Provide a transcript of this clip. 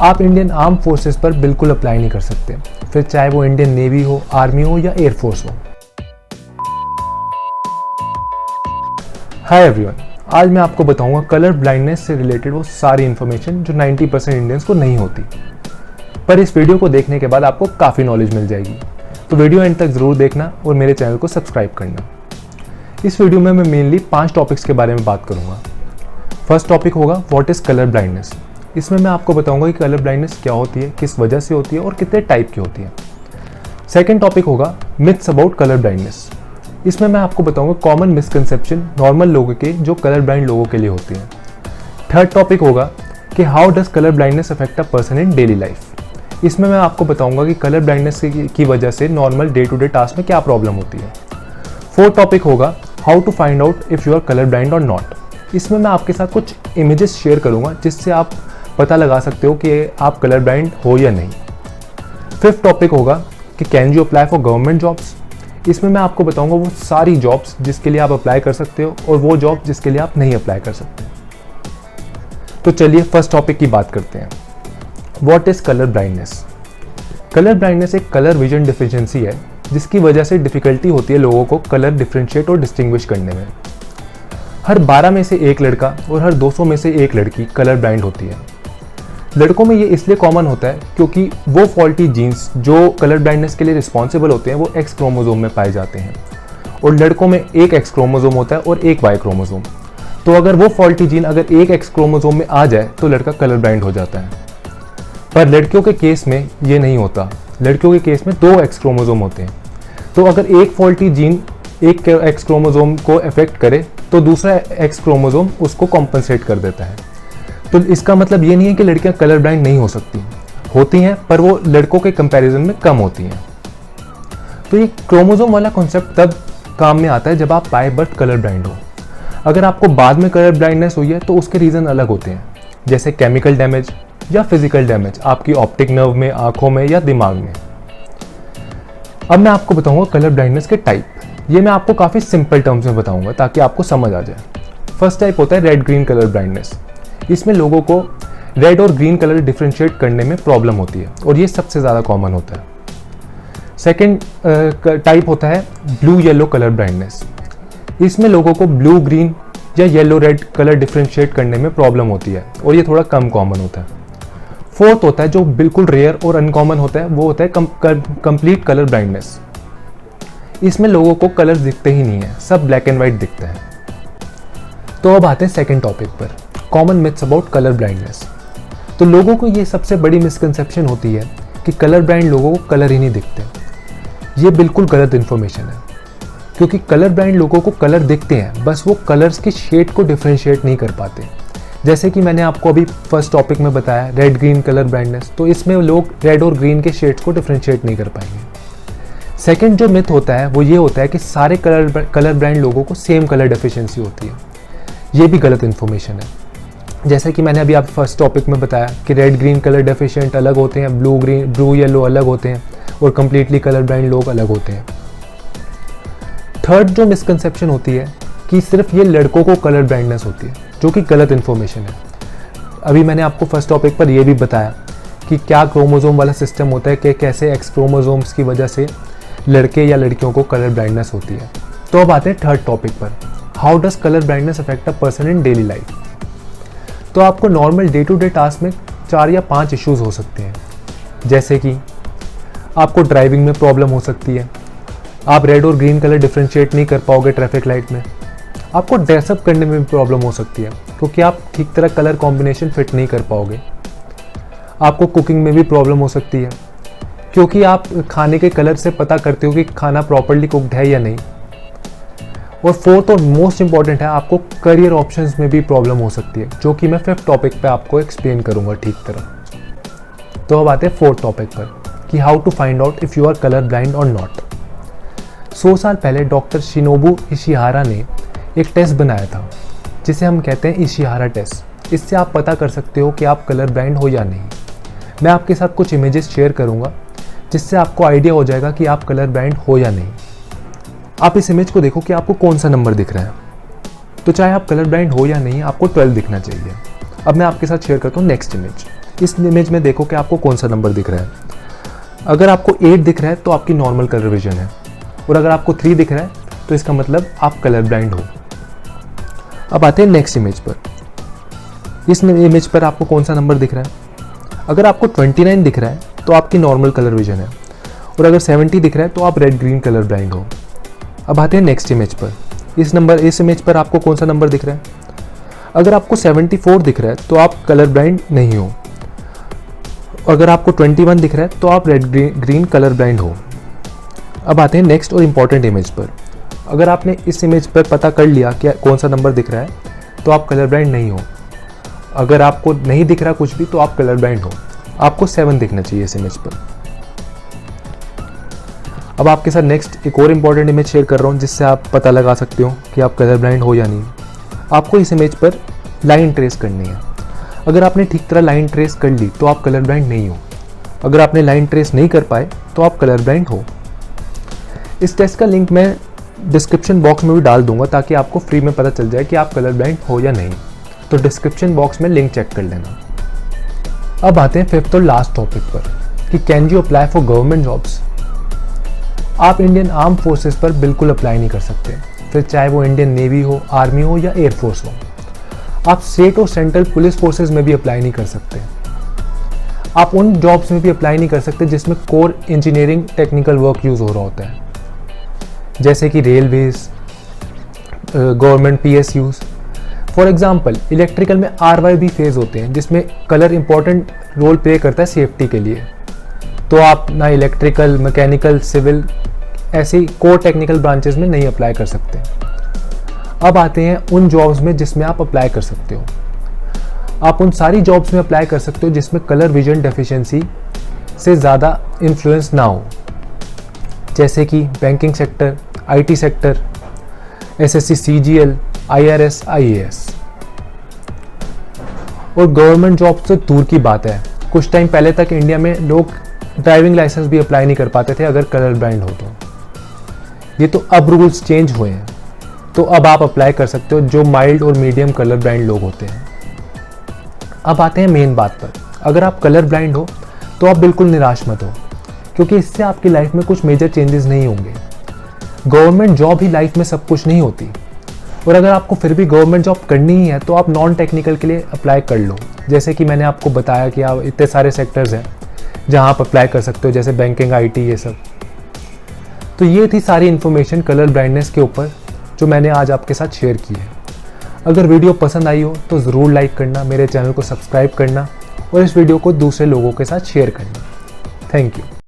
आप Indian arm forces पर बिल्कुल अप्लाई नहीं कर सकते, फिर चाहे वो इंडियन नेवी हो, आर्मी हो या एयरफोर्स हो। हाय एवरीवन, आज मैं आपको बताऊंगा कलर ब्लाइंडनेस से रिलेटेड वो सारी इन्फॉर्मेशन जो 90% इंडियंस को नहीं होती, पर इस वीडियो को देखने के बाद आपको काफ़ी नॉलेज मिल जाएगी। तो वीडियो एंड तक ज़रूर देखना और मेरे चैनल को सब्सक्राइब करना। इस वीडियो में मैं मेनली 5 टॉपिक्स के बारे में बात करूंगा। फर्स्ट टॉपिक होगा व्हाट इज़ कलर ब्लाइंडनेस। इसमें मैं आपको बताऊंगा कि कलर ब्लाइंडनेस क्या होती है, किस वजह से होती है और कितने टाइप की होती है। सेकेंड टॉपिक होगा मिथ्स अबाउट कलर ब्लाइंडनेस। इसमें मैं आपको बताऊंगा कॉमन मिसकंसेप्शन नॉर्मल लोगों के जो कलर ब्लाइंड लोगों के लिए होती है। थर्ड टॉपिक होगा कि how does colour blindness affect a person in daily life. इसमें मैं आपको बताऊंगा कि कलर ब्लाइंडनेस की वजह से normal day to day task में क्या प्रॉब्लम होती है। फोर्थ टॉपिक होगा how to find out if you are colour blind or not. इसमें मैं आपके साथ कुछ इमेजेस शेयर करूंगा जिससे आप पता लगा सकते हो कि आप कलर ब्लाइंड हो या नहीं। फिफ्थ टॉपिक होगा कि can you apply for government jobs. इसमें मैं आपको बताऊंगा वो सारी जॉब्स जिसके लिए आप अप्लाई कर सकते हो और वो जॉब जिसके लिए आप नहीं अप्लाई कर सकते। तो चलिए फर्स्ट टॉपिक की बात करते हैं। What is colour blindness. Colour blindness एक कलर विजन डिफिशिएंसी है जिसकी वजह से डिफिकल्टी होती है लोगों को कलर डिफरेंशिएट और डिस्टिंग्विश करने में। हर 12 में से एक लड़का और हर 200 में से एक लड़की कलर ब्लाइंड होती है। लड़कों में ये इसलिए कॉमन होता है क्योंकि वो फॉल्टी जीन्स जो कलर ब्लाइंडनेस के लिए रिस्पॉन्सिबल होते हैं वो एक्स क्रोमोसोम में पाए जाते हैं, और लड़कों में एक एक्स क्रोमोसोम होता है और एक वाई क्रोमोसोम। तो अगर वो फॉल्टी जीन अगर एक एक्स क्रोमोसोम में आ जाए तो लड़का कलर ब्लाइंड हो जाता है। पर लड़कियों के केस में ये नहीं होता। लड़कियों के केस में 2 एक्स क्रोमोसोम होते हैं। तो अगर एक फॉल्टी जीन एक एक्स क्रोमोसोम को अफेक्ट करे तो दूसरा एक्स क्रोमोसोम उसको कॉम्पनसेट कर देता है। तो इसका मतलब ये नहीं है कि लड़कियां कलर ब्लाइंड नहीं हो सकती, होती हैं, पर वो लड़कों के कंपैरिजन में कम होती हैं। तो ये क्रोमोसोम वाला कॉन्सेप्ट तब काम में आता है जब आप बाय बर्थ कलर ब्लाइंड हो। अगर आपको बाद में कलर ब्लाइंडनेस हुई है तो उसके रीज़न अलग होते हैं, जैसे केमिकल डैमेज या फिजिकल डैमेज आपकी ऑप्टिक नर्व में, आंखों में या दिमाग में। अब मैं आपको बताऊंगा कलर ब्लाइंडनेस के टाइप। ये मैं आपको काफ़ी सिंपल टर्म्स में बताऊंगा ताकि आपको समझ आ जाए। फर्स्ट टाइप होता है रेड ग्रीन कलर ब्लाइंडनेस। इसमें लोगों को रेड और ग्रीन कलर डिफरेंशिएट करने में प्रॉब्लम होती है और ये सबसे ज़्यादा कॉमन होता है। सेकेंड टाइप होता है ब्लू येलो कलर ब्लाइंडनेस। इसमें लोगों को ब्लू ग्रीन या येलो रेड कलर डिफरेंशिएट करने में प्रॉब्लम होती है और ये थोड़ा कम कॉमन होता है। फोर्थ होता है जो बिल्कुल रेयर और अनकॉमन होता है, वो होता है कंप्लीट कलर ब्लाइंडनेस। इसमें लोगों को कलर दिखते ही नहीं है, सब ब्लैक एंड वाइट दिखते हैं। तो अब आते हैं सेकेंड टॉपिक पर, common myths about colour blindness. तो लोगों को ये सबसे बड़ी मिसकंसेप्शन होती है कि कलर ब्लाइंड लोगों को कलर ही नहीं दिखते। ये बिल्कुल गलत इन्फॉर्मेशन है, क्योंकि कलर ब्लाइंड लोगों को कलर दिखते हैं, बस वो कलर्स की शेड को डिफरेंशिएट नहीं कर पाते। जैसे कि मैंने आपको अभी फर्स्ट टॉपिक में बताया रेड ग्रीन कलर ब्लाइंडनेस, तो इसमें लोग रेड और ग्रीन के शेड्स को डिफरेंशिएट नहीं कर पाएंगे। सेकेंड जो मिथ होता है वो ये होता है कि सारे कलर ब्लाइंड लोगों को सेम कलर डेफिशिएंसी होती है। ये भी गलत इन्फॉर्मेशन है। जैसे कि मैंने अभी आप फर्स्ट टॉपिक में बताया कि रेड ग्रीन कलर डेफिशिएंट अलग होते हैं, ब्लू येलो अलग होते हैं और कंप्लीटली कलर ब्लाइंड लोग अलग होते हैं। थर्ड जो मिसकंसेप्शन होती है कि सिर्फ ये लड़कों को कलर ब्लाइंडनेस होती है, जो कि गलत इन्फॉर्मेशन है। अभी मैंने आपको फर्स्ट टॉपिक पर यह भी बताया कि क्या क्रोमोसोम वाला सिस्टम होता है कि कैसे एक्स क्रोमोसोम्स की वजह से लड़के या लड़कियों को कलर ब्लाइंडनेस होती है। तो अब आते हैं थर्ड टॉपिक पर, how does colour blindness affect a person in daily life. तो आपको normal day to day task में 4 या 5 इश्यूज हो सकते हैं, जैसे कि आपको ड्राइविंग में प्रॉब्लम हो सकती है, आप रेड और ग्रीन कलर डिफरेंशिएट नहीं कर पाओगे ट्रैफिक लाइट में, आपको ड्रेसअप करने में भी प्रॉब्लम हो सकती है क्योंकि आप ठीक तरह कलर कॉम्बिनेशन फिट नहीं कर पाओगे, आपको कुकिंग में भी प्रॉब्लम हो सकती है क्योंकि आप खाने के कलर से पता करते हो कि खाना प्रॉपर्ली कुक्ड है या नहीं, और फोर्थ और मोस्ट इंपॉर्टेंट है आपको करियर ऑप्शंस में भी प्रॉब्लम हो सकती है, जो कि मैं फिफ्थ टॉपिक पे आपको एक्सप्लेन करूंगा ठीक तरह। तो अब आते हैं फोर्थ टॉपिक पर कि how to find out if you are colour blind or not. 100 साल पहले डॉक्टर शिनोबु इशिहारा ने एक टेस्ट बनाया था जिसे हम कहते हैं इशिहारा टेस्ट। इससे आप पता कर सकते हो कि आप कलर ब्लाइंड हो या नहीं। मैं आपके साथ कुछ इमेजेस शेयर करूंगा जिससे आपको आइडिया हो जाएगा कि आप कलर ब्लाइंड हो या नहीं। आप इस इमेज को देखो कि आपको कौन सा नंबर दिख रहा है। तो चाहे आप कलर ब्लाइंड हो या नहीं, आपको 12 दिखना चाहिए। अब मैं आपके साथ शेयर करता हूँ नेक्स्ट इमेज। इस इमेज में देखो कि आपको कौन सा नंबर दिख रहा है। अगर आपको 8 दिख रहा है तो आपकी नॉर्मल कलर विजन है, और अगर आपको 3 दिख रहा है तो इसका मतलब आप कलर ब्लाइंड हो। अब आते हैं नेक्स्ट इमेज पर। इस इमेज पर आपको कौन सा नंबर दिख रहा है? अगर आपको 29 दिख रहा है तो आपकी नॉर्मल कलर विजन है, और अगर 70 दिख रहा है तो आप रेड ग्रीन कलर ब्लाइंड हो। अब आते हैं नेक्स्ट इमेज पर। इस इमेज पर आपको कौन सा नंबर दिख रहा है? अगर आपको 74 दिख रहा है तो आप कलर ब्लाइंड नहीं हो। अगर आपको 21 दिख रहा है तो आप रेड ग्रीन कलर ब्लाइंड हो। अब आते हैं नेक्स्ट और इम्पॉर्टेंट इमेज पर। अगर आपने इस इमेज पर पता कर लिया कि कौन सा नंबर दिख रहा है तो आप कलर ब्लाइंड नहीं हो। अगर आपको नहीं दिख रहा कुछ भी तो आप कलर ब्लाइंड हो। आपको 7 दिखना चाहिए इस इमेज पर। अब आपके साथ नेक्स्ट एक और इम्पॉर्टेंट इमेज शेयर कर रहा हूँ जिससे आप पता लगा सकते हो कि आप कलर ब्लाइंड हो या नहीं। आपको इस इमेज पर लाइन ट्रेस करनी है। अगर आपने ठीक तरह लाइन ट्रेस कर ली तो आप कलर ब्लाइंड नहीं हो। अगर आपने लाइन ट्रेस नहीं कर पाए तो आप कलर ब्लाइंड हो। इस टेस्ट का लिंक मैं डिस्क्रिप्शन बॉक्स में भी डाल दूंगा ताकि आपको फ्री में पता चल जाए कि आप कलर ब्लाइंड हो या नहीं। तो डिस्क्रिप्शन बॉक्स में लिंक चेक कर लेना। अब आते हैं फिफ्थ और लास्ट टॉपिक पर कि can you apply for government jobs. आप इंडियन आर्म फोर्सेस पर बिल्कुल अप्लाई नहीं कर सकते, फिर चाहे वो इंडियन नेवी हो, आर्मी हो या एयरफोर्स हो। आप स्टेट और सेंट्रल पुलिस फोर्सेस में भी अप्लाई नहीं कर सकते। आप उन जॉब्स में भी अप्लाई नहीं कर सकते जिसमें core engineering technical work use हो रहा होता है, जैसे कि railways, government PSUs। For example electrical में RYB फेज होते हैं जिसमें कलर इंपॉर्टेंट रोल प्ले करता है सेफ्टी के लिए। तो आप ना इलेक्ट्रिकल, मैकेनिकल, सिविल ऐसी कोर टेक्निकल ब्रांचेस में नहीं अप्लाई कर सकते। अब आते हैं उन जॉब्स में जिसमें आप अप्लाई कर सकते हो। आप उन सारी जॉब्स में अप्लाई कर सकते हो जिसमें कलर विजन डेफिशिएंसी से ज़्यादा इन्फ्लुएंस ना हो, जैसे कि banking sector, IT sector, SSC CGL, IRS, IAS। और गवर्नमेंट जॉब से दूर की बात है, कुछ टाइम पहले तक इंडिया में लोग ड्राइविंग लाइसेंस भी अप्लाई नहीं कर पाते थे अगर कलर ब्लाइंड हो तो। ये तो अब रूल्स चेंज हुए हैं, तो अब आप अप्लाई कर सकते हो जो माइल्ड और मीडियम कलर ब्लाइंड लोग होते हैं। अब आते हैं मेन बात पर। अगर आप कलर ब्लाइंड हो तो आप बिल्कुल निराश मत हो, क्योंकि इससे आपकी लाइफ में कुछ मेजर चेंजेस नहीं होंगे। गवर्नमेंट जॉब ही लाइफ में सब कुछ नहीं होती, और अगर आपको फिर भी गवर्नमेंट जॉब करनी ही है तो आप नॉन टेक्निकल के लिए अप्लाई कर लो। जैसे कि मैंने आपको बताया कि आप इतने सारे सेक्टर्स हैं जहां आप अप्लाई कर सकते हो, जैसे बैंकिंग, IT, ये सब। तो ये थी सारी इन्फॉर्मेशन कलर ब्लाइंडनेस के ऊपर जो मैंने आज आपके साथ शेयर की है। अगर वीडियो पसंद आई हो तो ज़रूर लाइक करना, मेरे चैनल को सब्सक्राइब करना और इस वीडियो को दूसरे लोगों के साथ शेयर करना। Thank you.